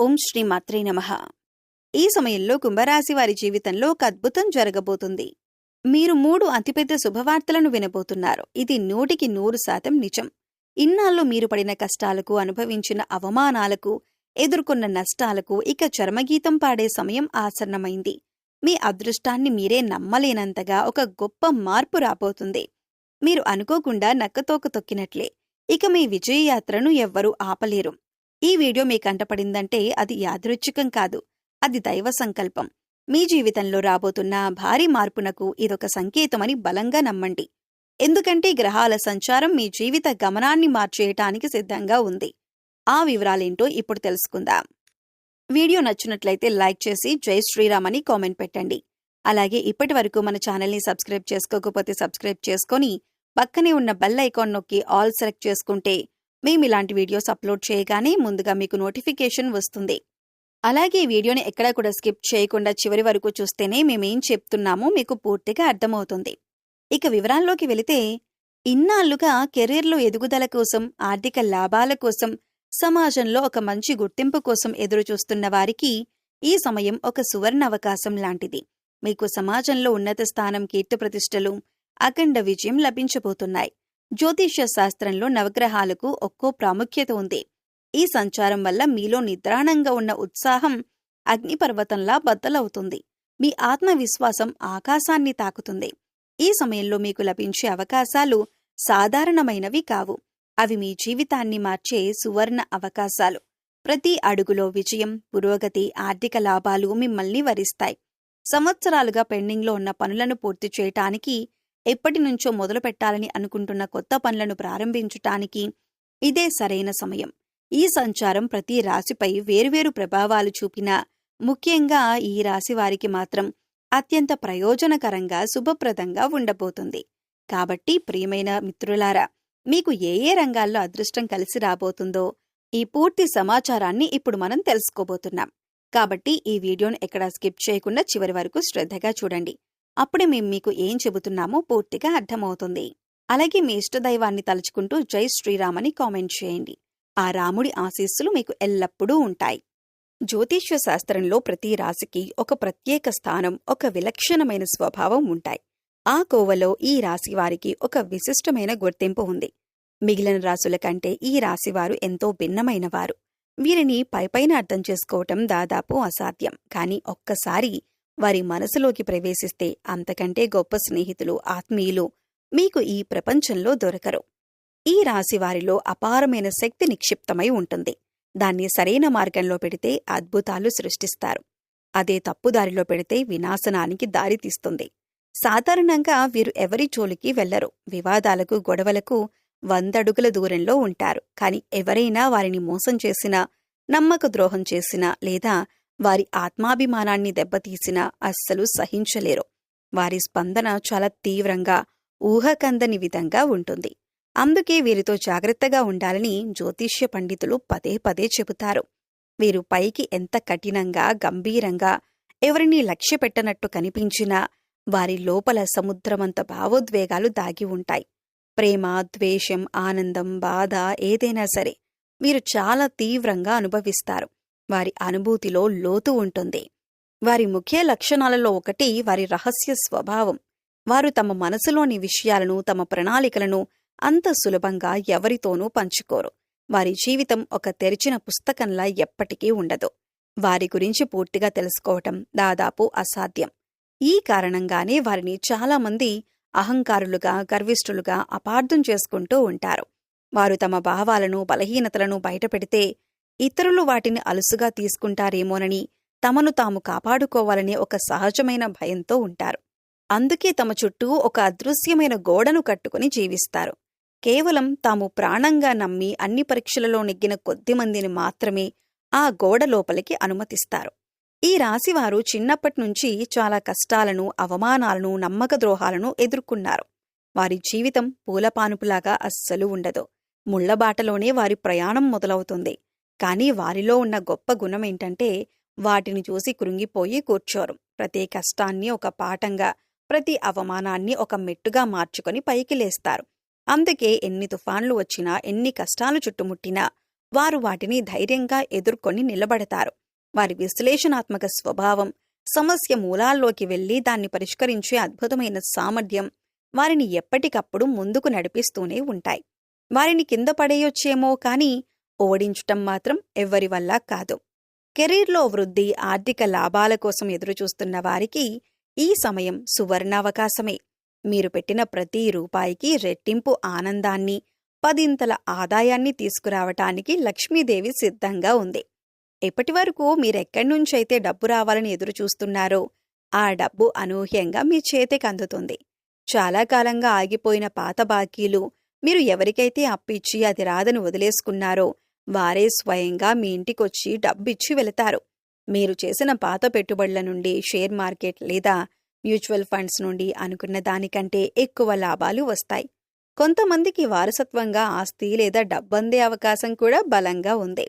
ఓం శ్రీ మాత్రే నమః. ఈ సమయంలో కుంభరాశి వారి జీవితంలో ఒక అద్భుతం జరగబోతుంది. మీరు 3 అతిపెద్ద శుభవార్తలను వినబోతున్నారు. ఇది 100% నిజం. ఇన్నాళ్ళు మీరు పడిన కష్టాలకు, అనుభవించిన అవమానాలకు, ఎదుర్కొన్న నష్టాలకు ఇక చరమగీతం పాడే సమయం ఆసన్నమైంది. మీ అదృష్టాన్ని మీరే నమ్మలేనంతగా ఒక గొప్ప మార్పు రాబోతుంది. మీరు అనుకోకుండా నక్కతోక తొక్కినట్లే. ఇక మీ విజయయాత్రను ఎవ్వరూ ఆపలేరు. ఈ వీడియో మీ కంటపడిందంటే అది యాదృచ్ఛికం కాదు, అది దైవ సంకల్పం. మీ జీవితంలో రాబోతున్న భారీ మార్పునకు ఇదొక సంకేతమని బలంగా నమ్మండి. ఎందుకంటే గ్రహాల సంచారం మీ జీవిత గమనాన్ని మార్చేయటానికి సిద్ధంగా ఉంది. ఆ వివరాలేంటో ఇప్పుడు తెలుసుకుందాం. వీడియో నచ్చినట్లయితే లైక్ చేసి జై శ్రీరామ్ అని కామెంట్ పెట్టండి. అలాగే ఇప్పటి వరకు మన ఛానల్ని సబ్స్క్రైబ్ చేసుకోకపోతే సబ్స్క్రైబ్ చేసుకొని పక్కనే ఉన్న బెల్ ఐకాన్ నొక్కి ఆల్ సెలెక్ట్ చేసుకుంటే మేము ఇలాంటి వీడియోస్ అప్లోడ్ చేయగానే ముందుగా మీకు నోటిఫికేషన్ వస్తుంది. అలాగే వీడియోని ఎక్కడా కూడా స్కిప్ చేయకుండా చివరి వరకు చూస్తేనే మేమేం చెప్తున్నామో మీకు పూర్తిగా అర్థమవుతుంది. ఇక వివరాల్లోకి వెళితే, ఇన్నాళ్లుగా కెరీర్లో ఎదుగుదల కోసం, ఆర్థిక లాభాల కోసం, సమాజంలో ఒక మంచి గుర్తింపు కోసం ఎదురుచూస్తున్న వారికి ఈ సమయం ఒక సువర్ణ అవకాశం లాంటిది. మీకు సమాజంలో ఉన్నత స్థానం, కీర్తిప్రతిష్టలు, అఖండ విజయం లభించబోతున్నాయి. జ్యోతిష్య శాస్త్రంలో నవగ్రహాలకు ఒక్కో ప్రాముఖ్యత ఉంది. ఈ సంచారం వల్ల మీలో నిద్రాణంగా ఉన్న ఉత్సాహం అగ్నిపర్వతంలా బద్దలవుతుంది. మీ ఆత్మవిశ్వాసం ఆకాశాన్ని తాకుతుంది. ఈ సమయంలో మీకు లభించే అవకాశాలు సాధారణమైనవి కావు. అవి మీ జీవితాన్ని మార్చే సువర్ణ అవకాశాలు. ప్రతి అడుగులో విజయం, పురోగతి, ఆర్థిక లాభాలు మిమ్మల్ని వరిస్తాయి. సంవత్సరాలుగా పెండింగ్లో ఉన్న పనులను పూర్తి చేయటానికి, ఎప్పటినుంచో మొదలు పెట్టాలని అనుకుంటున్న కొత్త పనులను ప్రారంభించటానికి ఇదే సరైన సమయం. ఈ సంచారం ప్రతి రాశిపై వేర్వేరు ప్రభావాలు చూపినా ముఖ్యంగా ఈ రాశి వారికి మాత్రం అత్యంత ప్రయోజనకరంగా, శుభప్రదంగా ఉండబోతుంది. కాబట్టి ప్రియమైన మిత్రులారా, మీకు ఏ రంగాల్లో అదృష్టం కలిసి రాబోతుందో ఈ పూర్తి సమాచారాన్ని ఇప్పుడు మనం తెలుసుకోబోతున్నాం. కాబట్టి ఈ వీడియోను ఎక్కడా స్కిప్ చేయకుండా చివరి వరకు శ్రద్ధగా చూడండి. అప్పుడే మేము మీకు ఏం చెబుతున్నామో పూర్తిగా అర్థమవుతుంది. అలాగే మీ ఇష్టదైవాన్ని తలుచుకుంటూ జై శ్రీరామ్ అని కామెంట్ చేయండి. ఆ రాముడి ఆశీస్సులు మీకు ఎల్లప్పుడూ ఉంటాయి. జ్యోతిష్య శాస్త్రంలో ప్రతి రాశికి ఒక ప్రత్యేక స్థానం, ఒక విలక్షణమైన స్వభావం ఉంటాయి. ఆ కోవలో ఈ రాశి వారికి ఒక విశిష్టమైన గుర్తింపు ఉంది. మిగిలిన రాశుల కంటే ఈ రాశివారు ఎంతో భిన్నమైనవారు. వీరిని పైపైన అర్థం చేసుకోవటం దాదాపు అసాధ్యం. కానీ ఒక్కసారి వారి మనసులోకి ప్రవేశిస్తే అంతకంటే గొప్ప స్నేహితులు, ఆత్మీయులు మీకు ఈ ప్రపంచంలో దొరకరు. ఈ రాశివారిలో అపారమైన శక్తి నిక్షిప్తమై ఉంటుంది. దాన్ని సరైన మార్గంలో పెడితే అద్భుతాలు సృష్టిస్తారు. అదే తప్పుదారిలో పెడితే వినాశనానికి దారితీస్తుంది. సాధారణంగా వీరు ఎవరి జోలికి వెళ్లరు. వివాదాలకు, గొడవలకు 100 అడుగుల దూరంలో ఉంటారు. కాని ఎవరైనా వారిని మోసం చేసినా, నమ్మక ద్రోహం చేసినా లేదా వారి ఆత్మాభిమానాన్ని దెబ్బతీసినా అస్సలు సహించలేరు. వారి స్పందన చాలా తీవ్రంగా, ఊహకందని విధంగా ఉంటుంది. అందుకే వీరితో జాగ్రత్తగా ఉండాలని జ్యోతిష్య పండితులు పదే పదే చెబుతారు. వీరు పైకి ఎంత కఠినంగా, గంభీరంగా, ఎవరినీ లక్ష్యపెట్టనట్టు కనిపించినా వారి లోపల సముద్రమంత భావోద్వేగాలు దాగి ఉంటాయి. ప్రేమ, ద్వేషం, ఆనందం, బాధ ఏదైనా సరే వీరు చాలా తీవ్రంగా అనుభవిస్తారు. వారి అనుభూతిలో లోతు ఉంటుంది. వారి ముఖ్య లక్షణాలలో ఒకటి వారి రహస్య స్వభావం. వారు తమ మనసులోని విషయాలను, తమ ప్రణాళికలను అంత సులభంగా ఎవరితోనూ పంచుకోరు. వారి జీవితం ఒక తెరిచిన పుస్తకంలా ఎప్పటికీ ఉండదు. వారి గురించి పూర్తిగా తెలుసుకోవటం దాదాపు అసాధ్యం. ఈ కారణంగానే వారిని చాలామంది అహంకారులుగా, గర్విష్ఠులుగా అపార్థం చేసుకుంటూ ఉంటారు. వారు తమ భావాలను, బలహీనతలను బయటపెడితే ఇతరులు వాటిని అలుసుగా తీసుకుంటారేమోనని, తమను తాము కాపాడుకోవాలనే ఒక సహజమైన భయంతో ఉంటారు. అందుకే తమ చుట్టూ ఒక అదృశ్యమైన గోడను కట్టుకుని జీవిస్తారు. కేవలం తాము ప్రాణంగా నమ్మి అన్ని పరీక్షలలో నెగ్గిన కొద్దిమందిని మాత్రమే ఆ గోడ లోపలికి అనుమతిస్తారు. ఈ రాశివారు చిన్నప్పటినుంచి చాలా కష్టాలను, అవమానాలను, నమ్మకద్రోహాలను ఎదుర్కొన్నారు. వారి జీవితం పూలపానుపులాగా అస్సలు ఉండదు. ముళ్లబాటలోనే వారి ప్రయాణం మొదలవుతుంది. కానీ వారిలో ఉన్న గొప్ప గుణమేంటంటే వాటిని చూసి కృంగిపోయి కూర్చోరు. ప్రతి కష్టాన్ని ఒక పాఠంగా, ప్రతి అవమానాన్ని ఒక మెట్టుగా మార్చుకొని పైకి లేస్తారు. అందుకే ఎన్ని తుఫాన్లు వచ్చినా, ఎన్ని కష్టాలు చుట్టుముట్టినా వారు వాటిని ధైర్యంగా ఎదుర్కొని నిలబడతారు. వారి విశ్లేషణాత్మక స్వభావం, సమస్య మూలాల్లోకి వెళ్లి దాన్ని పరిష్కరించే అద్భుతమైన సామర్థ్యం వారిని ఎప్పటికప్పుడు ముందుకు నడిపిస్తూనే ఉంటాయి. వారిని కింద పడేయొచ్చేమో కానీ ఓడించటం మాత్రం ఎవ్వరి వల్ల కాదు. కెరీర్లో వృద్ధి, ఆర్థిక లాభాల కోసం ఎదురుచూస్తున్న వారికి ఈ సమయం సువర్ణావకాశమే. మీరు పెట్టిన ప్రతి రూపాయికి రెట్టింపు ఆనందాన్ని, 10 ఆదాయాన్ని తీసుకురావటానికి లక్ష్మీదేవి సిద్ధంగా ఉంది. ఇప్పటివరకు మీరెక్కడ్నుంచైతే డబ్బు రావాలని ఎదురుచూస్తున్నారో ఆ డబ్బు అనూహ్యంగా మీ చేతికి అందుతుంది. చాలా కాలంగా ఆగిపోయిన పాత బాకీలు, మీరు ఎవరికైతే అప్పిచ్చి అది రాదని వదిలేసుకున్నారో వారే స్వయంగా మీ ఇంటికొచ్చి డబ్బిచ్చి వెళతారు. మీరు చేసిన పాత పెట్టుబడుల నుండి, షేర్ మార్కెట్ లేదా మ్యూచువల్ ఫండ్స్ నుండి అనుకున్న దానికంటే ఎక్కువ లాభాలు వస్తాయి. కొంతమందికి వారసత్వంగా ఆస్తి లేదా డబ్బందే అవకాశం కూడా బలంగా ఉంది.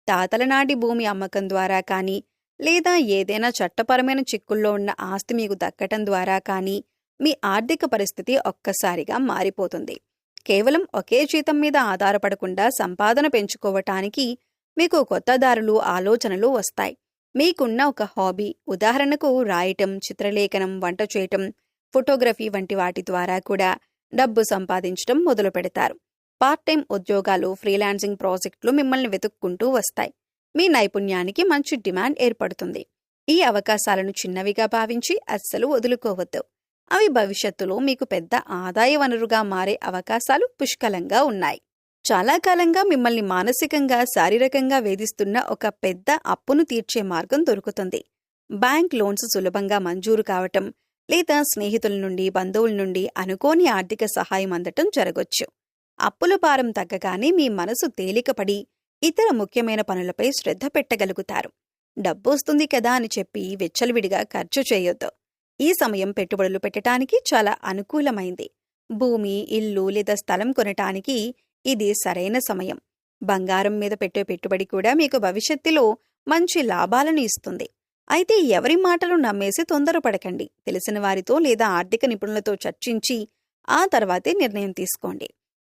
తాతల నాటి భూమి అమ్మకం ద్వారా కానీ, లేదా ఏదైనా చట్టపరమైన చిక్కుల్లో ఉన్న ఆస్తి మీకు దక్కటం ద్వారా కానీ మీ ఆర్థిక పరిస్థితి ఒక్కసారిగా మారిపోతుంది. కేవలం ఒకే జీతం మీద ఆధారపడకుండా సంపాదన పెంచుకోవటానికి మీకు కొత్త దారులు, ఆలోచనలు వస్తాయి. మీకున్న ఒక హాబీ, ఉదాహరణకు రాయటం, చిత్రలేఖనం, వంట చేయటం, ఫోటోగ్రఫీ వంటి వాటి ద్వారా కూడా డబ్బు సంపాదించడం మొదలు పెడతారు. పార్ట్ టైం ఉద్యోగాలు, ఫ్రీలాన్సింగ్ ప్రాజెక్టులు మిమ్మల్ని వెతుక్కుంటూ వస్తాయి. మీ నైపుణ్యానికి మంచి డిమాండ్ ఏర్పడుతుంది. ఈ అవకాశాలను చిన్నవిగా భావించి అస్సలు వదులుకోవద్దు. అవి భవిష్యత్తులో మీకు పెద్ద ఆదాయ వనరుగా మారే అవకాశాలు పుష్కలంగా ఉన్నాయి. చాలా కాలంగా మిమ్మల్ని మానసికంగా, శారీరకంగా వేధిస్తున్న ఒక పెద్ద అప్పును తీర్చే మార్గం దొరుకుతుంది. బ్యాంక్ లోన్స్ సులభంగా మంజూరు కావటం, లేదా స్నేహితుల నుండి, బంధువుల నుండి అనుకోని ఆర్థిక సహాయం అందటం జరగొచ్చు. అప్పుల భారం తగ్గగానే మీ మనసు తేలికపడి ఇతర ముఖ్యమైన పనులపై శ్రద్ధ పెట్టగలుగుతారు. డబ్బొస్తుంది కదా అని చెప్పి వెచ్చలవిడిగా ఖర్చు చేయొద్దు. ఈ సమయం పెట్టుబడులు పెట్టడానికి చాలా అనుకూలమైంది. భూమి, ఇల్లు లేదా స్థలం కొనటానికి ఇది సరైన సమయం. బంగారం మీద పెట్టే పెట్టుబడి కూడా మీకు భవిష్యత్తులో మంచి లాభాలను ఇస్తుంది. అయితే ఎవరి మాటలు నమ్మేసి తొందరపడకండి. తెలిసిన వారితో లేదా ఆర్థిక నిపుణులతో చర్చించి ఆ తర్వాతే నిర్ణయం తీసుకోండి.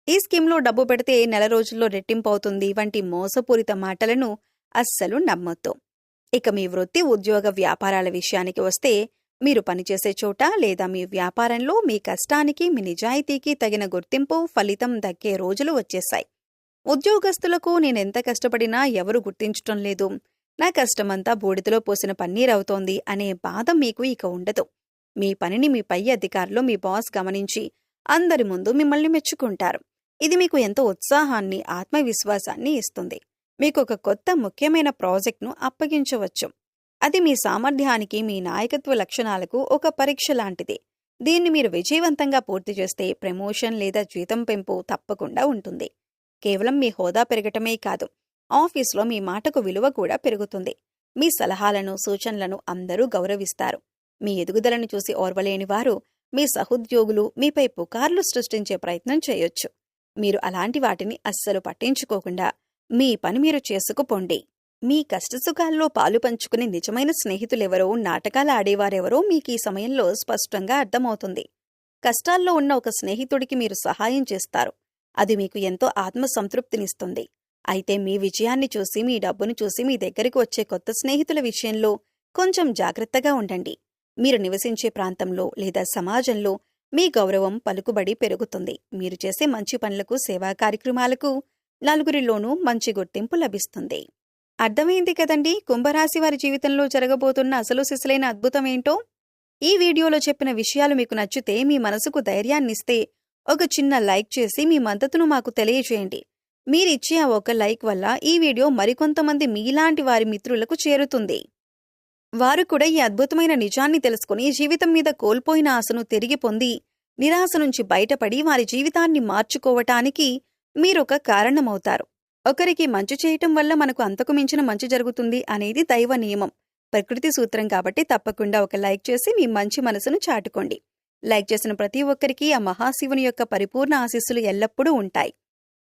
ఈ స్కీమ్లో డబ్బు పెడితే నెల రోజుల్లో రెట్టింపు అవుతుంది వంటి మోసపూరిత మాటలను అస్సలు నమ్మొద్దు. ఇక మీ వృత్తి, ఉద్యోగ, వ్యాపారాల విషయానికి వస్తే మీరు పనిచేసే చోట లేదా మీ వ్యాపారంలో మీ కష్టానికి, మీ నిజాయితీకి తగిన గుర్తింపు, ఫలితం దక్కే రోజులు వచ్చేశాయి. ఉద్యోగస్తులకు నేనెంత కష్టపడినా ఎవరు గుర్తించటం లేదు, నా కష్టమంతా బూడిదలో పోసిన పన్నీరవుతోంది అనే బాధ మీకు ఇక ఉండదు. మీ పనిని మీ పై అధికారులు, మీ బాస్ గమనించి అందరి ముందు మిమ్మల్ని మెచ్చుకుంటారు. ఇది మీకు ఎంతో ఉత్సాహాన్ని, ఆత్మవిశ్వాసాన్ని ఇస్తుంది. మీకు ఒక కొత్త ముఖ్యమైన ప్రాజెక్ట్ను అప్పగించవచ్చు. అది మీ సామర్థ్యానికి, మీ నాయకత్వ లక్షణాలకు ఒక పరీక్ష లాంటిది. దీన్ని మీరు విజయవంతంగా పూర్తి చేస్తే ప్రమోషన్ లేదా జీతం పెంపు తప్పకుండా ఉంటుంది. కేవలం మీ హోదా పెరగటమే కాదు, ఆఫీస్లో మీ మాటకు విలువ కూడా పెరుగుతుంది. మీ సలహాలను, సూచనలను అందరూ గౌరవిస్తారు. మీ ఎదుగుదలను చూసి ఓర్వలేని వారు, మీ సహోద్యోగులు మీపై పుకార్లు సృష్టించే ప్రయత్నం చేయొచ్చు. మీరు అలాంటి వాటిని అస్సలు పట్టించుకోకుండా మీ పని మీరు చేసుకుపోండి. మీ కష్టసుఖాల్లో పాలు పంచుకునే నిజమైన స్నేహితులెవరో, నాటకాలు ఆడేవారెవరో మీకీ సమయంలో స్పష్టంగా అర్థమవుతుంది. కష్టాల్లో ఉన్న ఒక స్నేహితుడికి మీరు సహాయం చేస్తారు. అది మీకు ఎంతో ఆత్మసంతృప్తినిస్తుంది. అయితే మీ విజయాన్ని చూసి, మీ డబ్బును చూసి మీ దగ్గరికి వచ్చే కొత్త స్నేహితుల విషయంలో కొంచెం జాగ్రత్తగా ఉండండి. మీరు నివసించే ప్రాంతంలో లేదా సమాజంలో మీ గౌరవం, పలుకుబడి పెరుగుతుంది. మీరు చేసే మంచి పనులకు, సేవా కార్యక్రమాలకు నలుగురిలోనూ మంచి గుర్తింపు లభిస్తుంది. అర్థమైంది కదండి కుంభరాశి వారి జీవితంలో జరగబోతున్న అసలు సిసలైన అద్భుతమేంటో. ఈ వీడియోలో చెప్పిన విషయాలు మీకు నచ్చితే, మీ మనసుకు ధైర్యాన్నిస్తే ఒక చిన్న లైక్ చేసి మీ మద్దతును మాకు తెలియజేయండి. మీరిచ్చే ఆ ఒక లైక్ వల్ల ఈ వీడియో మరికొంతమంది మీలాంటి వారి మిత్రులకు చేరుతుంది. వారు కూడా ఈ అద్భుతమైన నిజాన్ని తెలుసుకుని జీవితం మీద కోల్పోయిన ఆశను తిరిగి పొంది, నిరాశ నుంచి బయటపడి వారి జీవితాన్ని మార్చుకోవటానికి మీరొక కారణమవుతారు. ఒకరికి మంచి చేయటం వల్ల మనకు అంతకు మించిన మంచి జరుగుతుంది అనేది దైవ నియమం, ప్రకృతి సూత్రం. కాబట్టి తప్పకుండా ఒక లైక్ చేసి మీ మంచి మనసును చాటుకోండి. లైక్ చేసిన ప్రతి ఒక్కరికి ఆ మహాశివుని యొక్క పరిపూర్ణ ఆశీస్సులు ఎల్లప్పుడూ ఉంటాయి.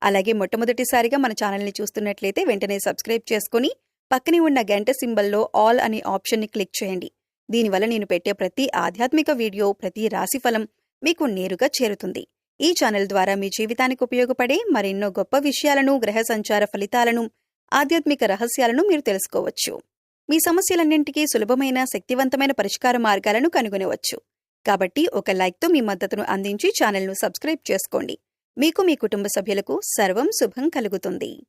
అలాగే మొట్టమొదటిసారిగా మన ఛానల్ని చూస్తున్నట్లయితే వెంటనే సబ్స్క్రైబ్ చేసుకుని పక్కనే ఉన్న గంట సింబల్లో ఆల్ అనే ఆప్షన్ని క్లిక్ చేయండి. దీనివల్ల నేను పెట్టే ప్రతి ఆధ్యాత్మిక వీడియో, ప్రతి రాశిఫలం మీకు నేరుగా చేరుతుంది. ఈ ఛానల్ ద్వారా మీ జీవితానికి ఉపయోగపడే మరెన్నో గొప్ప విషయాలను, గ్రహ సంచార ఫలితాలను, ఆధ్యాత్మిక రహస్యాలను మీరు తెలుసుకోవచ్చు. మీ సమస్యలన్నింటికీ సులభమైన, శక్తివంతమైన పరిష్కార మార్గాలను కనుగొనవచ్చు. కాబట్టి ఒక లైక్తో మీ మద్దతును అందించి ఛానల్ను సబ్స్క్రైబ్ చేసుకోండి. మీకు, మీ కుటుంబ సభ్యులకు సర్వం శుభం కలుగుతుంది.